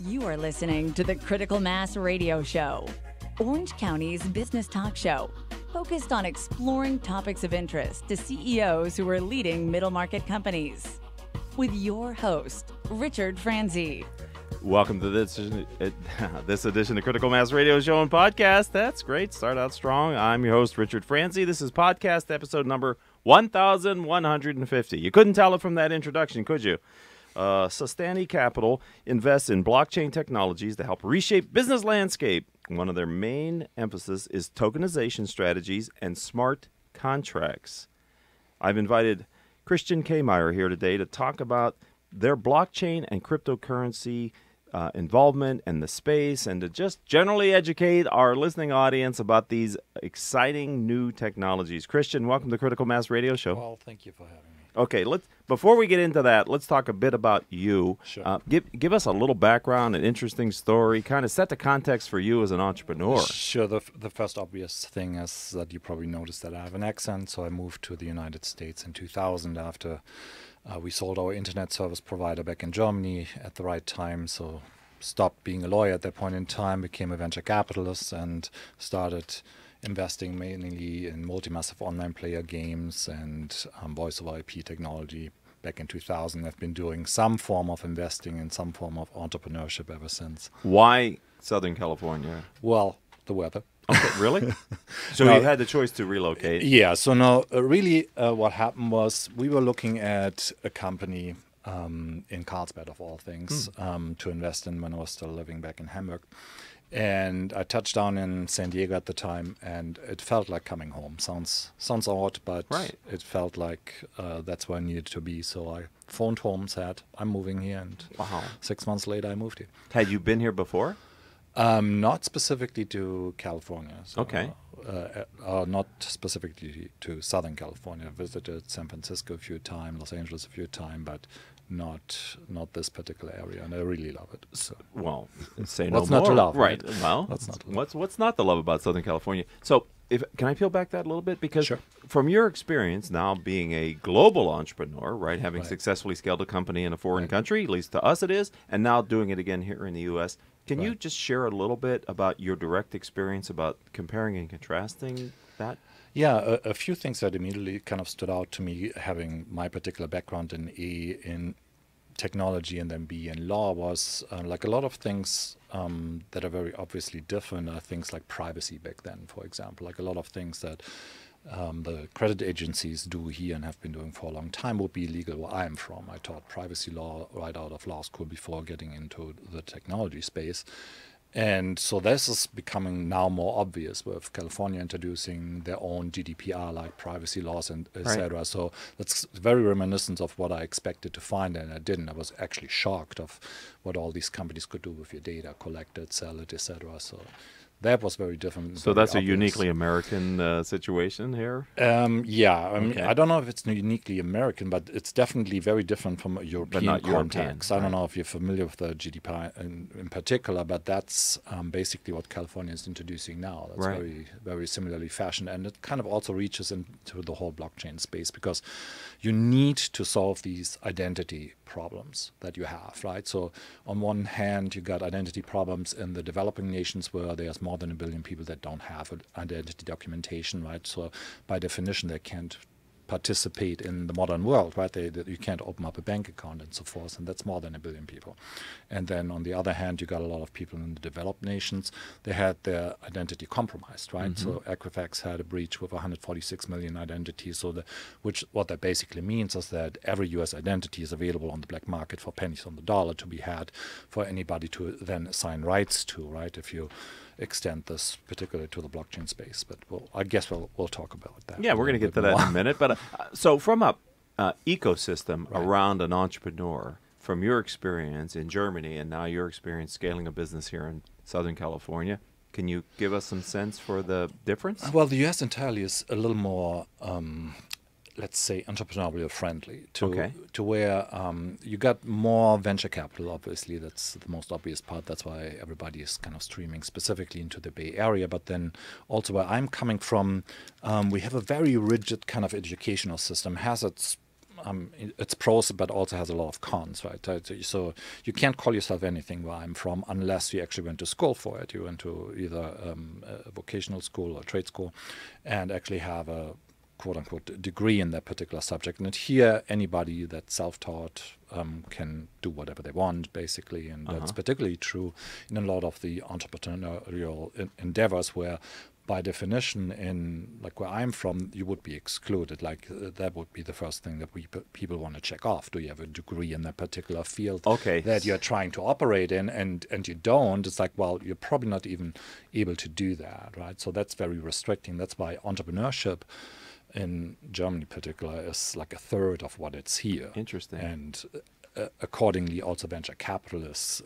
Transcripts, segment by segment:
You are listening to the Critical Mass Radio Show, Orange County's business talk show, focused on exploring topics of interest to CEOs who are leading middle market companies. With your host, Richard Franzi. Welcome to this edition of Critical Mass Radio Show and Podcast. That's great. Start out strong. I'm your host, Richard Franzi. This is podcast episode number 1150. You couldn't tell it from that introduction, could you? SUSTANY Capital invests in blockchain technologies to help reshape business landscape. One of their main emphasis is tokenization strategies and smart contracts. I've invited Christian Kameir here today to talk about their blockchain and cryptocurrency involvement and the space, and to just generally educate our listening audience about these exciting new technologies. Christian, welcome to Critical Mass Radio Show. Well, thank you for having me. Okay, before we get into that, let's talk a bit about you. Sure. Give us a little background, an interesting story, kind of set the context for you as an entrepreneur. Sure. The first obvious thing is that you probably noticed that I have an accent, so I moved to the United States in 2000 after we sold our internet service provider back in Germany at the right time, so stopped being a lawyer at that point in time, became a venture capitalist, and started investing mainly in multi-massive online player games and voice over IP technology back in 2000. I've been doing some form of investing and some form of entrepreneurship ever since. Why Southern California? Well, the weather. Okay, really? So No. you had the choice to relocate? Yeah, so no, really what happened was we were looking at a company in Carlsbad, of all things, to invest in when I was still living back in Hamburg. And I touched down in San Diego at the time, and it felt like coming home. Sounds odd, but Right. It felt like that's where I needed to be. So I phoned home, said, I'm moving here, and Wow. 6 months later I moved here. Had you been here before? Not specifically to California. So, Okay. Not specifically to Southern California. I visited San Francisco a few times, Los Angeles a few times, but not this particular area, and I really love it. So. Well, say no What's more. not to love, Right. right? Well, What's not to love? what's not to love about Southern California? So, can I peel back that a little bit? Because Sure. from your experience now being a global entrepreneur, right, having Right. successfully scaled a company in a foreign Right. country, at least to us it is, and now doing it again here in the U.S., can you Right. just share a little bit about your direct experience about comparing and contrasting that? Yeah, a few things that immediately kind of stood out to me, having my particular background in technology and then B in law, was like a lot of things that are very obviously different are things like privacy back then, for example. Like a lot of things that the credit agencies do here and have been doing for a long time would be illegal where I'm from. I taught privacy law right out of law school before getting into the technology space. And so this is becoming now more obvious with California introducing their own GDPR-like privacy laws and et cetera. So that's very reminiscent of what I expected to find, and I didn't. I was actually shocked of what all these companies could do with your data, collect it, sell it, et cetera. So that was very different. So very that's a obvious. uniquely American situation here? Yeah, I mean, Okay. I don't know if it's uniquely American, but it's definitely very different from a European not European, context. I right. don't know if you're familiar with the GDPR in particular, but that's basically what California is introducing now. That's Right. very, very similarly fashioned, and it kind of also reaches into the whole blockchain space because you need to solve these identity problems that you have, right? So on one hand, you got identity problems in the developing nations where there's more than 1 billion people that don't have identity documentation, right? So by definition, they can't participate in the modern world, right? You can't open up a bank account and so forth, and that's more than 1 billion people. And then on the other hand, you got a lot of people in the developed nations. They had their identity compromised, right? So Equifax had a breach with 146 million identities. So what that basically means is that every U.S. identity is available on the black market for pennies on the dollar to be had for anybody to then assign rights to, right? If you extend this particularly to the blockchain space, but I guess we'll talk about that. Yeah, we're going to get to that in a minute. But so from a ecosystem Right. around an entrepreneur, from your experience in Germany and now your experience scaling a business here in Southern California, can you give us some sense for the difference? Well, the U.S. entirely is a little more, let's say, entrepreneurial friendly to where you got more venture capital, obviously. That's the most obvious part. That's why everybody is kind of streaming specifically into the Bay Area. But then also where I'm coming from, we have a very rigid kind of educational system, has its it's pros, but also has a lot of cons, right? So you can't call yourself anything where I'm from unless you actually went to school for it. You went to either a vocational school or trade school, and actually have a quote-unquote degree in that particular subject. And here, anybody that's self-taught can do whatever they want, basically. And that's particularly true in a lot of the entrepreneurial endeavors where, by definition, in like where I'm from, you would be excluded. Like that would be the first thing that people want to check off. Do you have a degree in that particular field that you're trying to operate in? And you don't. It's like, well, you're probably not even able to do that, right? So that's very restricting. That's why entrepreneurship in Germany in particular is like a third of what it's here. Interesting. And accordingly, also venture capital is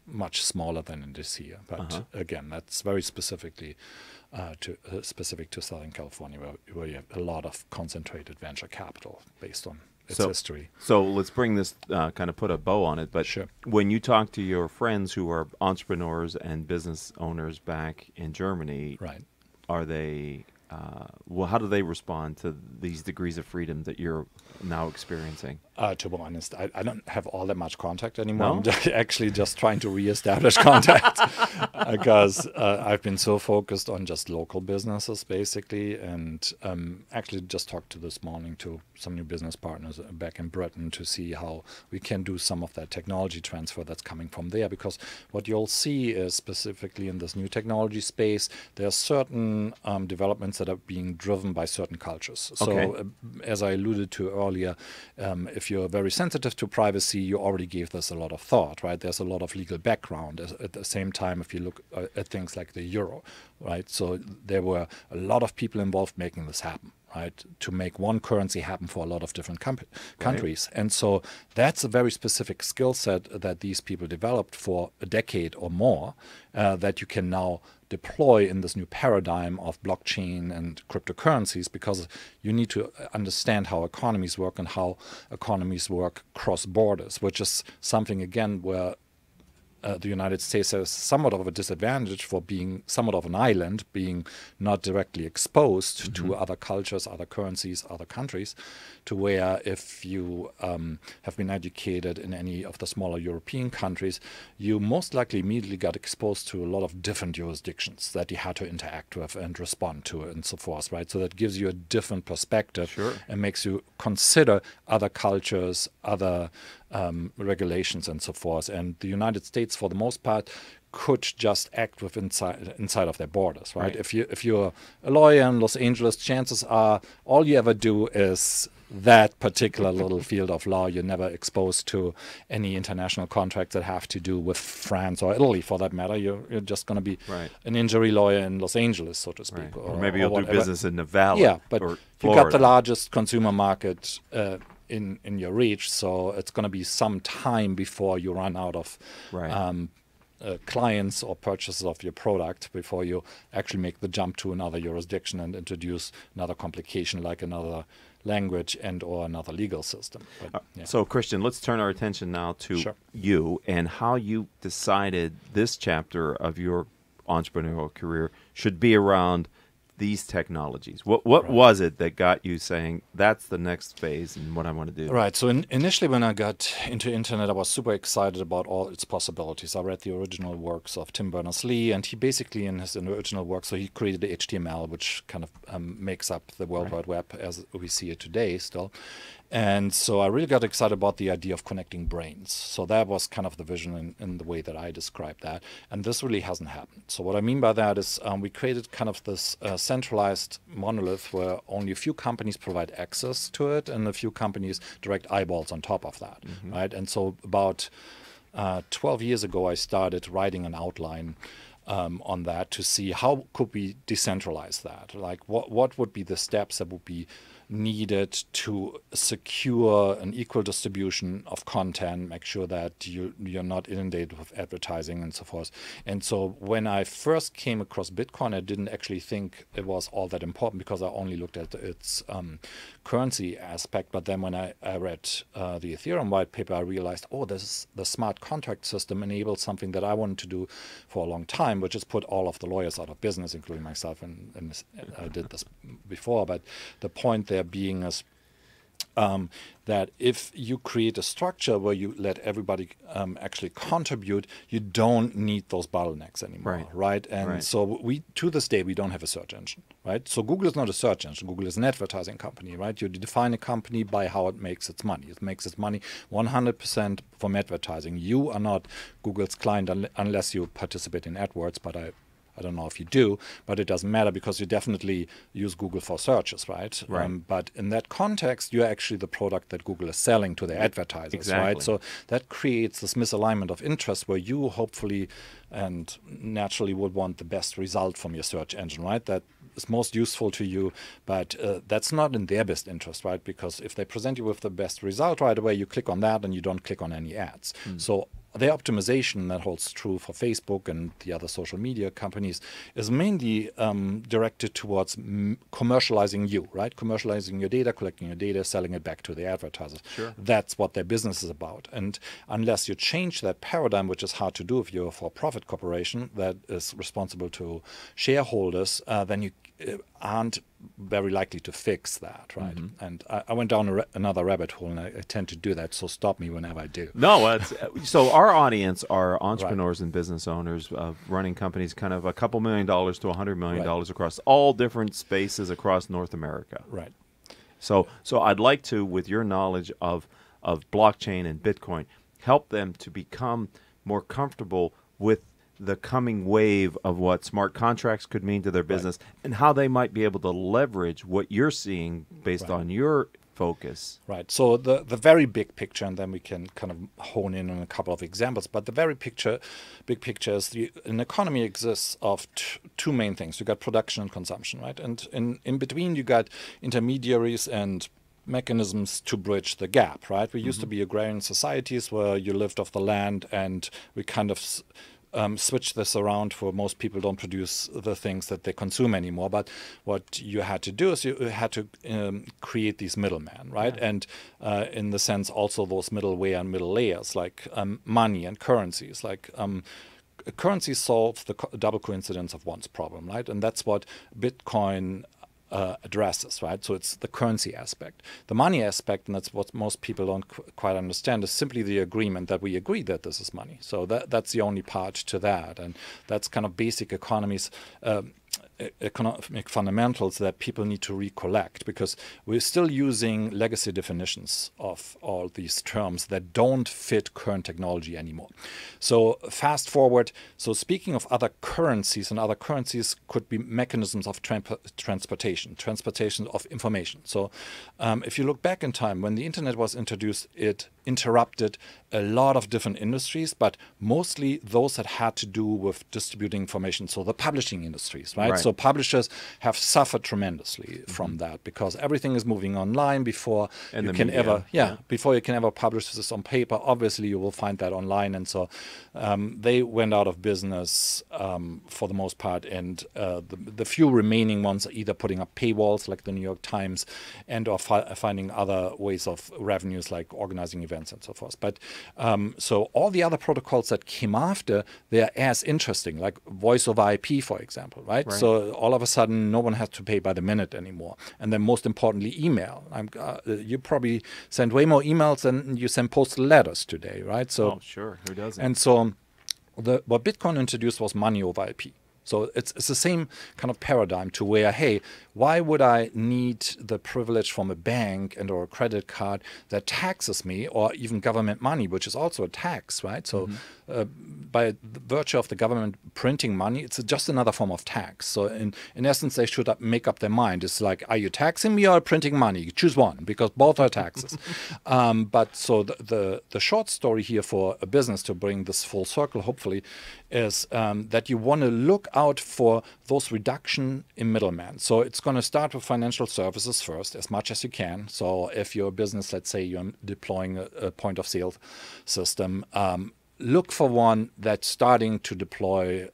much smaller than it is here. But again, that's very specific to Southern California, where you have a lot of concentrated venture capital based on its history. So let's bring this, kind of put a bow on it. But sure. When you talk to your friends who are entrepreneurs and business owners back in Germany, right, are they... how do they respond to these degrees of freedom that you're now experiencing? To be honest, I don't have all that much contact anymore. No? I'm actually just trying to reestablish contact because I've been so focused on just local businesses, basically, and actually just talked to this morning to some new business partners back in Britain to see how we can do some of that technology transfer that's coming from there. Because what you'll see is, specifically in this new technology space, there are certain developments that are being driven by certain cultures. So as I alluded to earlier, if you're very sensitive to privacy, you already gave this a lot of thought, right? There's a lot of legal background. At the same time, if you look at things like the euro, right? So there were a lot of people involved making this happen, right? To make one currency happen for a lot of different countries. And so that's a very specific skill set that these people developed for a decade or more that you can now deploy in this new paradigm of blockchain and cryptocurrencies, because you need to understand how economies work and how economies work cross borders, which is something, again, where the United States has somewhat of a disadvantage for being somewhat of an island, being not directly exposed to other cultures, other currencies, other countries, to where if you have been educated in any of the smaller European countries, you most likely immediately got exposed to a lot of different jurisdictions that you had to interact with and respond to and so forth, right? So that gives you a different perspective and makes you consider other cultures, other regulations and so forth. And the United States, for the most part, could just act with inside of their borders, right? If you're a lawyer in Los Angeles, chances are all you ever do is that particular little field of law. You're never exposed to any international contracts that have to do with France or Italy, for that matter. You're just going to be an injury lawyer in Los Angeles, so to speak. Or maybe you'll do business in Nevada. Yeah, but or you got the largest consumer market in your reach, so it's going to be some time before you run out of clients or purchases of your product before you actually make the jump to another jurisdiction and introduce another complication like another language and or another legal system. But, So, Christian, let's turn our attention now to you and how you decided this chapter of your entrepreneurial career should be around these technologies. What was it that got you saying that's the next phase and what I want to do? Right. So initially when I got into internet, I was super excited about all its possibilities. I read the original works of Tim Berners-Lee, and he basically, in his original work, so he created the HTML, which kind of makes up the World Wide Web as we see it today still. And so I really got excited about the idea of connecting brains. So that was kind of the vision in the way that I described that. And this really hasn't happened. So what I mean by that is we created kind of this centralized monolith where only a few companies provide access to it and a few companies direct eyeballs on top of that, right? And so about 12 years ago, I started writing an outline on that to see how could we decentralize that? Like what would be the steps that would be needed to secure an equal distribution of content, make sure that you're not inundated with advertising and so forth. And so when I first came across Bitcoin, I didn't actually think it was all that important because I only looked at its currency aspect. But then when I read the Ethereum white paper, I realized, the smart contract system enables something that I wanted to do for a long time, which is put all of the lawyers out of business, including myself, and I did this before. But the point there being is that if you create a structure where you let everybody actually contribute, you don't need those bottlenecks anymore, right? And so to this day, we don't have a search engine, right? So Google is not a search engine. Google is an advertising company, right? You define a company by how it makes its money. It makes its money 100% from advertising. You are not Google's client unless you participate in AdWords, but I don't know if you do, but it doesn't matter because you definitely use Google for searches, right? But in that context, you're actually the product that Google is selling to their advertisers, right? So that creates this misalignment of interest where you hopefully and naturally would want the best result from your search engine, right? That is most useful to you, but that's not in their best interest, right? Because if they present you with the best result right away, you click on that and you don't click on any ads. So their optimization, that holds true for Facebook and the other social media companies, is mainly directed towards commercializing you, right? Commercializing your data, collecting your data, selling it back to the advertisers. That's what their business is about. And unless you change that paradigm, which is hard to do if you're a for-profit corporation that is responsible to shareholders, then you aren't very likely to fix that, right? And I went down another rabbit hole, and I tend to do that, so stop me whenever I do. No, so our audience are entrepreneurs and business owners running companies kind of a couple $1 million to $100 million across all different spaces across North America. Right. So I'd like to, with your knowledge of blockchain and Bitcoin, help them to become more comfortable with the coming wave of what smart contracts could mean to their business and how they might be able to leverage what you're seeing based on your focus. Right. So the very big picture, and then we can kind of hone in on a couple of examples, but the very big picture is an economy exists of two main things. You got production and consumption, right? And in between you got intermediaries and mechanisms to bridge the gap, right? We used to be agrarian societies where you lived off the land, and we kind of switch this around for most people don't produce the things that they consume anymore. But what you had to do is you had to create these middlemen, right? And in the sense also those middleware and middle layers like money and currencies, like currency solves the double coincidence of one's problem, right? And that's what Bitcoin addresses, right? So it's the currency aspect. The money aspect, and that's what most people don't quite understand, is simply the agreement that we agree that this is money. So that's the only part to that. And that's kind of basic economic fundamentals that people need to recollect, because we're still using legacy definitions of all these terms that don't fit current technology anymore. So fast forward, so speaking of other currencies, and other currencies could be mechanisms of transportation of information. So if you look back in time, when the internet was introduced, it interrupted a lot of different industries, but mostly those that had to do with distributing information. So the publishing industries, right? So publishers have suffered tremendously from that, because everything is moving online before you can ever publish this on paper. Obviously, you will find that online, and so they went out of business for the most part. And the few remaining ones are either putting up paywalls like the New York Times, and or finding other ways of revenues like organizing events and so forth. But so all the other protocols that came after, they are as interesting, like voice over IP, for example, right? So all of a sudden, no one has to pay by the minute anymore. And then most importantly, email. You probably send way more emails than you send postal letters today, right? So sure, who doesn't? And so what Bitcoin introduced was money over IP. So it's the same kind of paradigm to where, hey, why would I need the privilege from a bank and or a credit card that taxes me, or even government money, which is also a tax, right? So by the virtue of the government printing money, it's just another form of tax. So in essence, they should make up their mind. It's like, are you taxing me or printing money? Choose one, because both are taxes. But so the short story here for a business, to bring this full circle, hopefully, is that you want to look out for those reduction in middlemen. So it's going to start with financial services first, as much as you can. So if you're a business, let's say you're deploying a point of sale system, look for one that's starting to deploy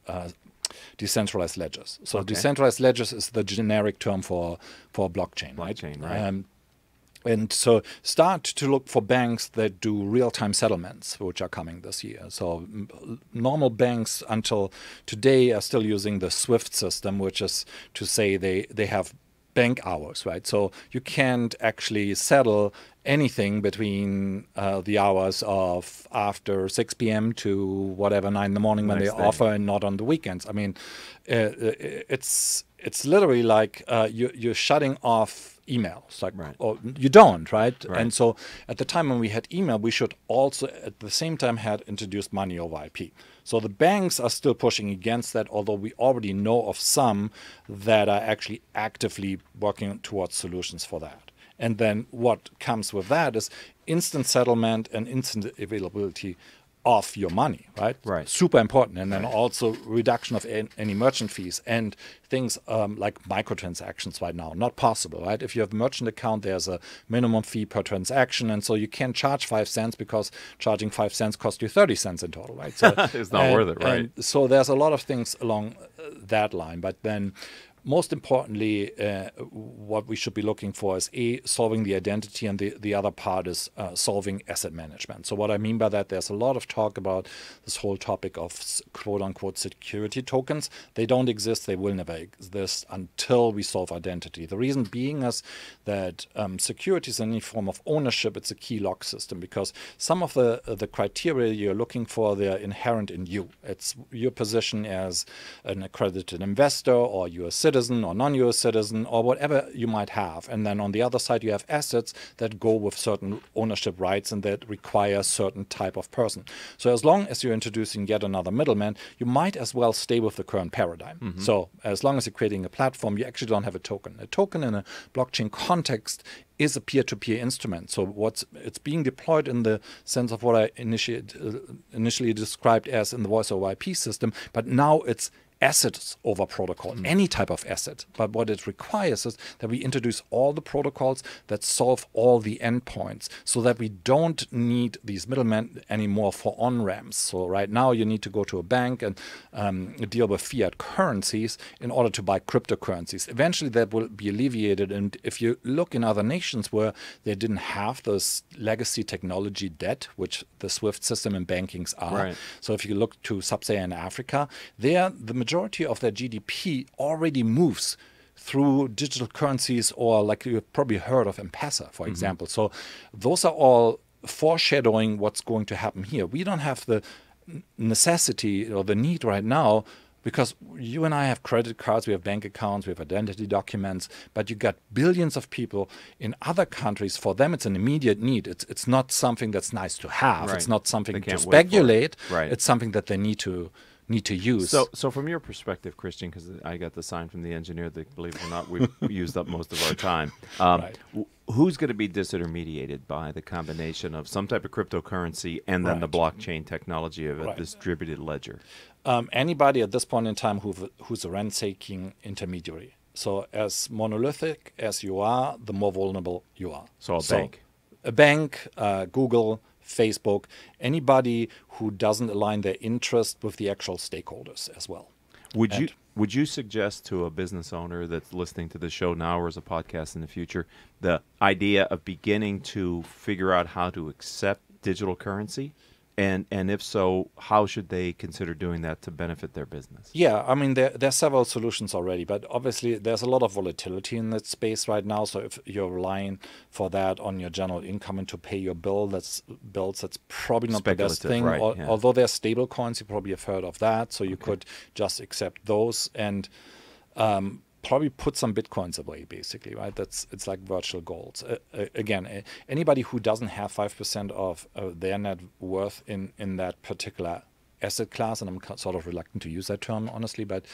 decentralized ledgers. So decentralized ledgers is the generic term for blockchain, right? And so start to look for banks that do real-time settlements, which are coming this year. So normal banks until today are still using the SWIFT system, which is to say they have bank hours, right? So you can't actually settle anything between the hours of after 6 p.m. to whatever 9 in the morning when they offer, and not on the weekends. I mean, it's literally like you're shutting off emails, like, or you don't, right? And so at the time when we had email, we should also at the same time had introduced money over IP. So the banks are still pushing against that, although we already know of some that are actually actively working towards solutions for that. And then what comes with that is instant settlement and instant availability of your money, right? Right. Super important. And then also reduction of any merchant fees and things like microtransactions right now, not possible, right? If you have a merchant account, there's a minimum fee per transaction. And so you can't charge 5 cents because charging 5 cents costs you 30 cents in total, right? So it's not worth it, right? And so there's a lot of things along that line. But then most importantly, what we should be looking for is solving the identity, and the other part is solving asset management. So what I mean by that, there's a lot of talk about this whole topic of quote-unquote security tokens. They don't exist. They will never exist until we solve identity. The reason being is that security is any form of ownership. It's a key lock system, because some of the criteria you're looking for, they're inherent in you. It's your position as an accredited investor, or you're a citizen or non-US citizen, or whatever you might have. And then on the other side, you have assets that go with certain ownership rights and that require a certain type of person. So as long as you're introducing yet another middleman, you might as well stay with the current paradigm. So as long as you're creating a platform, you actually don't have a token. A token in a blockchain context is a peer-to-peer instrument. So it's being deployed in the sense of what I initially described as in the voice over IP system, but now it's assets over protocol, any type of asset. But what it requires is that we introduce all the protocols that solve all the endpoints, so that we don't need these middlemen anymore for on-ramps. So right now you need to go to a bank and deal with fiat currencies in order to buy cryptocurrencies. Eventually that will be alleviated. And if you look in other nations where they didn't have this legacy technology debt, which the SWIFT system and bankings are. So if you look to sub-Saharan Africa, there the majority of their GDP already moves through digital currencies, or like you've probably heard of M-Pesa, for example. So those are all foreshadowing what's going to happen here. We don't have the necessity or the need right now, because you and I have credit cards, we have bank accounts, we have identity documents, but you got billions of people in other countries. For them, it's an immediate need. It's not something that's nice to have. It's not something to speculate. It's something that they need to use. So from your perspective, Christian, because I got the sign from the engineer that, believe it or not, we've used up most of our time. Who's going to be disintermediated by the combination of some type of cryptocurrency and then the blockchain technology of a distributed ledger? Anybody at this point in time who's a rent-taking intermediary. So as monolithic as you are, the more vulnerable you are. So bank. A bank, Google, Facebook, anybody who doesn't align their interest with the actual stakeholders as well. Would you suggest to a business owner that's listening to the show now or as a podcast in the future, the idea of beginning to figure out how to accept digital currency? And if so, how should they consider doing that to benefit their business? Yeah, I mean, there are several solutions already, but obviously there's a lot of volatility in that space right now. So if you're relying for that on your general income and to pay your that's probably not the best thing. Although there's stable coins, you probably have heard of that. So you could just accept those and probably put some bitcoins away, basically, right? It's like virtual gold. Again, anybody who doesn't have 5% of their net worth in that particular asset class, and I'm sort of reluctant to use that term, honestly, but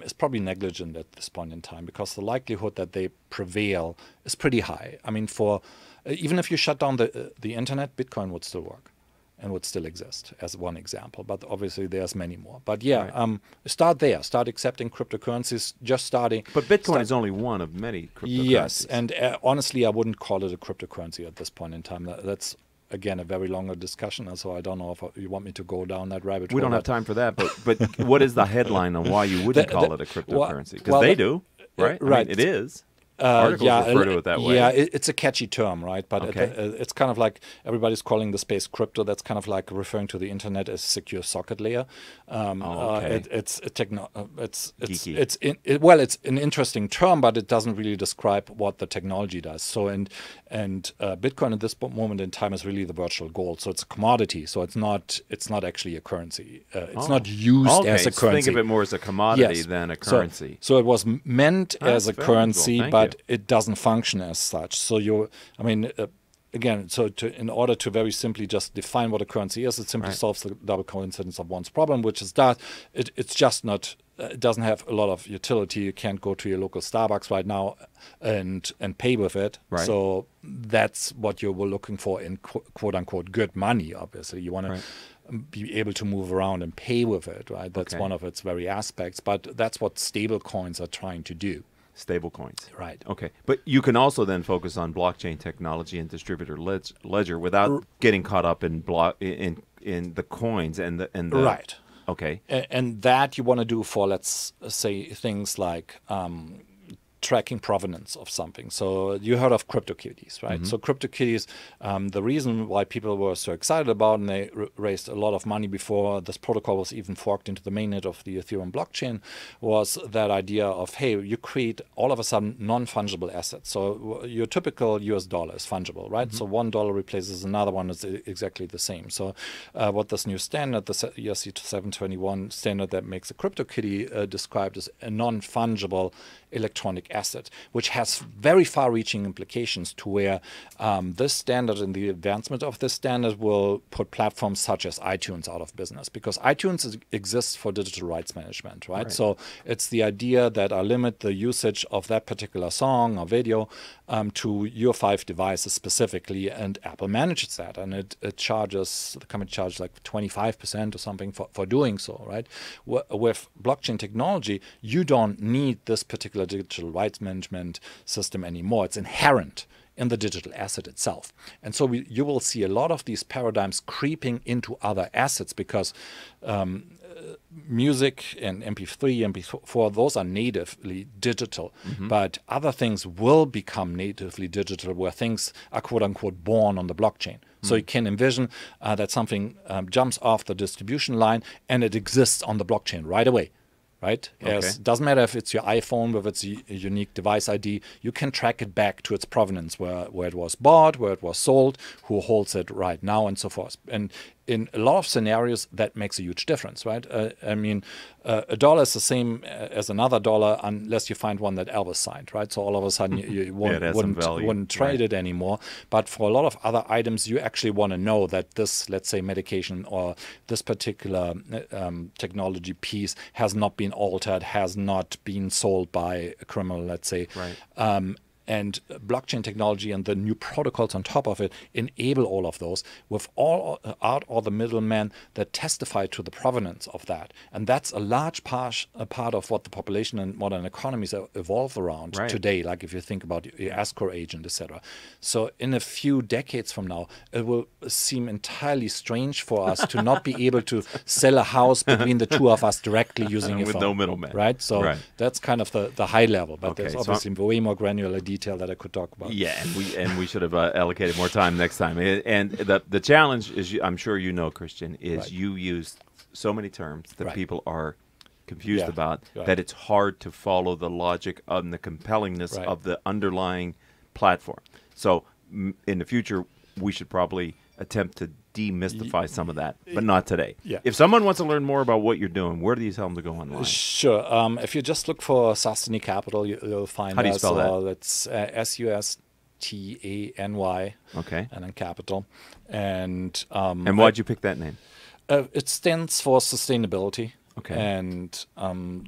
is probably negligent at this point in time, because the likelihood that they prevail is pretty high. I mean, even if you shut down the internet, Bitcoin would still work and would still exist, as one example. But obviously there's many more. But start there. Start accepting cryptocurrencies, just starting. But Bitcoin is only one of many cryptocurrencies. Yes, and honestly, I wouldn't call it a cryptocurrency at this point in time. That's, again, a very longer discussion, and so I don't know if you want me to go down that rabbit hole. We don't have time for that, but what is the headline on why you wouldn't call it a cryptocurrency? Because they do, right? Right. I mean, it is. articles refer to it that way. Yeah, it's a catchy term, right? But Okay. it's kind of like everybody's calling the space crypto. That's kind of like referring to the internet as secure socket layer. Okay. It's Geeky. it's an interesting term, but it doesn't really describe what the technology does. So and Bitcoin at this moment in time is really the virtual gold. So it's a commodity. So it's not actually a currency. It's not used as a so currency. think of it more as a commodity Yes. than a currency. So it was meant as a very currency, useful. Thank but you. it doesn't function as such. So again, in order to very simply just define what a currency is, it simply Right. solves the double coincidence of one's problem, which is that it's just not. It doesn't have a lot of utility. You can't go to your local Starbucks right now and pay with it. Right. So that's what you were looking for in quote unquote good money. Obviously, you want to. Right. Be able to move around and pay with it, right? That's Okay. one of its very aspects, but that's what stable coins are trying to do. Stable coins. Right. Okay. But you can also then focus on blockchain technology and distributor ledger without getting caught up in the coins and the Right. Okay. And that you want to do for, let's say, things like tracking provenance of something. So you heard of CryptoKitties, right? So CryptoKitties, the reason why people were so excited about, and they raised a lot of money before this protocol was even forked into the mainnet of the Ethereum blockchain, was that idea of, hey, you create all of a sudden non-fungible assets. So your typical US dollar is fungible, right? So $1 replaces another one, is exactly the same. So what this new standard, the ERC 721 standard that makes a CryptoKitty described as a non-fungible electronic asset, which has very far-reaching implications to where this standard and the advancement of this standard will put platforms such as iTunes out of business, because iTunes exists for digital rights management, right? So it's the idea that I limit the usage of that particular song or video to your 5 devices specifically, and Apple manages that, and it charges, the company charges like 25% or something for doing so, right? With blockchain technology, you don't need this particular digital rights management system anymore. It's inherent in the digital asset itself. And so you will see a lot of these paradigms creeping into other assets, because music and MP3, MP4, those are natively digital. But other things will become natively digital, where things are quote unquote born on the blockchain. So you can envision that something jumps off the distribution line and it exists on the blockchain right away. Right? It doesn't matter if it's your iPhone with its unique device ID, you can track it back to its provenance, where it was bought, where it was sold, who holds it right now, and so forth. And in a lot of scenarios, that makes a huge difference, right? I mean, a dollar is the same as another dollar unless you find one that Elvis signed, right? So all of a sudden you wouldn't trade it anymore. But for a lot of other items, you actually want to know that this, let's say, medication or this particular technology piece has not been altered, has not been sold by a criminal, let's say. Right. And blockchain technology and the new protocols on top of it enable all of those with all the middlemen that testify to the provenance of that. And that's a large part of what the population and modern economies evolve around today, like if you think about your escrow agent, etc. So in a few decades from now, it will seem entirely strange for us to not be able to sell a house between the two of us directly using a phone. With no middleman. Right? So that's kind of the high level, but Okay, there's so obviously way more granular detail that I could talk about. Yeah, and we should have allocated more time next time. And the challenge is, I'm sure you know, Christian, is you use so many terms that people are confused about that it's hard to follow the logic and the compellingness of the underlying platform. So in the future, we should probably attempt to demystify some of that, but not today. If someone wants to learn more about what you're doing, where do you tell them to go online? Sure. If you just look for SUSTANY Capital, you'll find us. How do you spell that? That's SUSTANY. Okay. And then capital. And why'd you pick that name? It stands for sustainability. Okay. And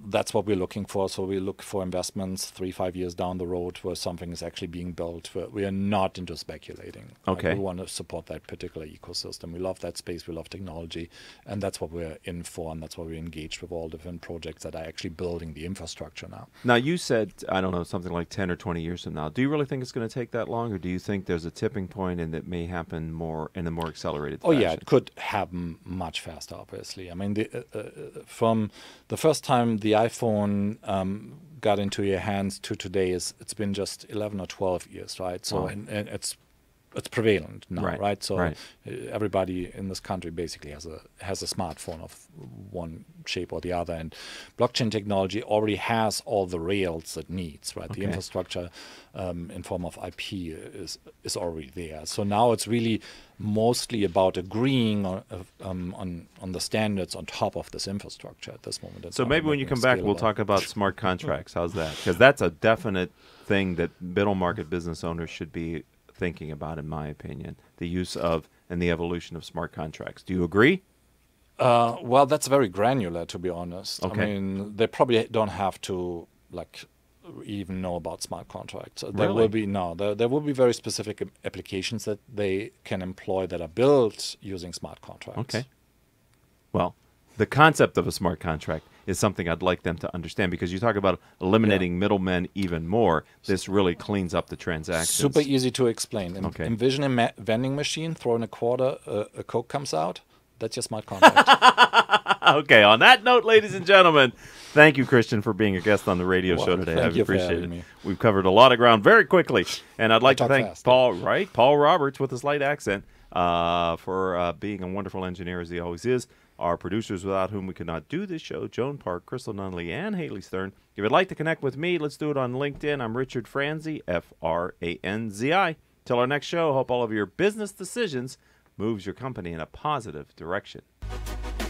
that's what we're looking for. So we look for investments 3-5 years down the road where something is actually being built. We are not into speculating. Okay. We want to support that particular ecosystem. We love that space. We love technology. And that's what we're in for. And that's why we're engaged with all different projects that are actually building the infrastructure now. Now, you said, I don't know, something like 10 or 20 years from now. Do you really think it's going to take that long? Or do you think there's a tipping point and it may happen more in a more accelerated fashion? Oh, yeah, it could happen much faster, obviously. I mean, From the first time the iPhone got into your hands to today, it's been just 11 or 12 years, right? So, and it's prevalent now, right? So everybody in this country basically has a smartphone of one shape or the other, and blockchain technology already has all the rails it needs, right? The infrastructure in form of IP is already there. So now it's really mostly about agreeing on the standards on top of this infrastructure at this moment. So maybe when you come back, we'll talk about smart contracts. How's that? Because that's a definite thing that middle market business owners should be thinking about, in my opinion, the use of and the evolution of smart contracts. Do you agree? Well, that's very granular, to be honest. Okay. I mean, they probably don't have to even know about smart contracts. There will be there will be very specific applications that they can employ that are built using smart contracts. Okay. Well, the concept of a smart contract is something I'd like them to understand, because you talk about eliminating middlemen even more. This really cleans up the transactions. Super easy to explain. Envision a vending machine, throw in a quarter, a Coke comes out. That's your smart contract. Okay, on that note, ladies and gentlemen, thank you, Christian, for being a guest on the radio show today. I appreciate it. We've covered a lot of ground very quickly. And I'd like to thank Paul Roberts with a slight accent, for being a wonderful engineer, as he always is. Our producers, without whom we could not do this show, Joan Park, Crystal Nunley, and Haley Stern. If you'd like to connect with me, let's do it on LinkedIn. I'm Richard Franzi, Franzi. Till our next show, hope all of your business decisions moves your company in a positive direction.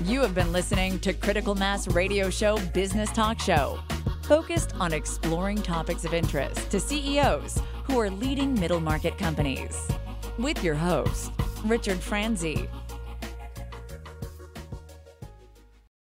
You have been listening to Critical Mass Radio Show Business Talk Show, focused on exploring topics of interest to CEOs who are leading middle market companies. With your host, Richard Franzi.